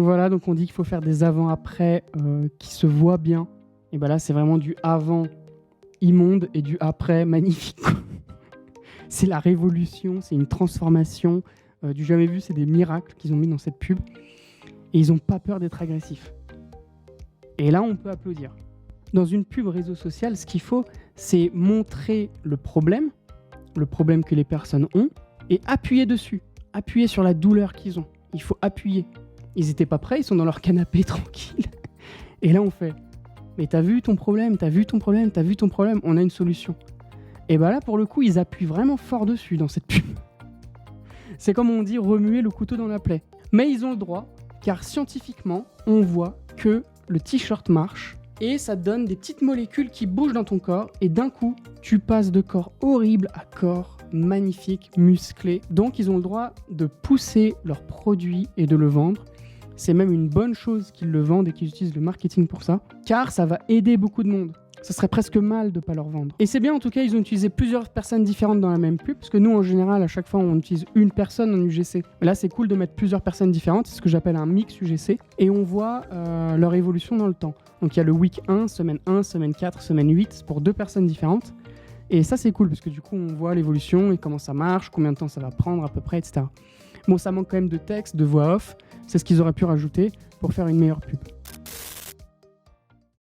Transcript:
voilà, donc on dit qu'il faut faire des avant-après qui se voient bien. Et ben là, c'est vraiment du avant immonde et du après magnifique. C'est la révolution, c'est une transformation du jamais vu, c'est des miracles qu'ils ont mis dans cette pub. Et ils n'ont pas peur d'être agressifs. Et là, on peut applaudir. Dans une pub réseau social, ce qu'il faut, c'est montrer le problème que les personnes ont, et appuyer dessus, appuyer sur la douleur qu'ils ont. Il faut appuyer. Ils n'étaient pas prêts, ils sont dans leur canapé tranquille. Et là, on fait « Mais t'as vu ton problème, on a une solution. » Et bien là, pour le coup, ils appuient vraiment fort dessus dans cette pub. C'est comme on dit remuer le couteau dans la plaie. Mais ils ont le droit, car scientifiquement, on voit que le t-shirt marche et ça te donne des petites molécules qui bougent dans ton corps et d'un coup, tu passes de corps horrible à corps magnifique, musclé. Donc, ils ont le droit de pousser leur produit et de le vendre. C'est même une bonne chose qu'ils le vendent et qu'ils utilisent le marketing pour ça, car ça va aider beaucoup de monde. Ce serait presque mal de ne pas leur vendre. Et c'est bien, en tout cas, ils ont utilisé plusieurs personnes différentes dans la même pub, parce que nous, en général, à chaque fois, on utilise une personne en UGC. Mais là, c'est cool de mettre plusieurs personnes différentes, c'est ce que j'appelle un mix UGC, et on voit leur évolution dans le temps. Donc, il y a le week 1, semaine 4, semaine 8, pour 2 personnes différentes. Et ça, c'est cool, parce que du coup, on voit l'évolution et comment ça marche, combien de temps ça va prendre à peu près, etc. Bon, ça manque quand même de texte, de voix off, c'est ce qu'ils auraient pu rajouter pour faire une meilleure pub.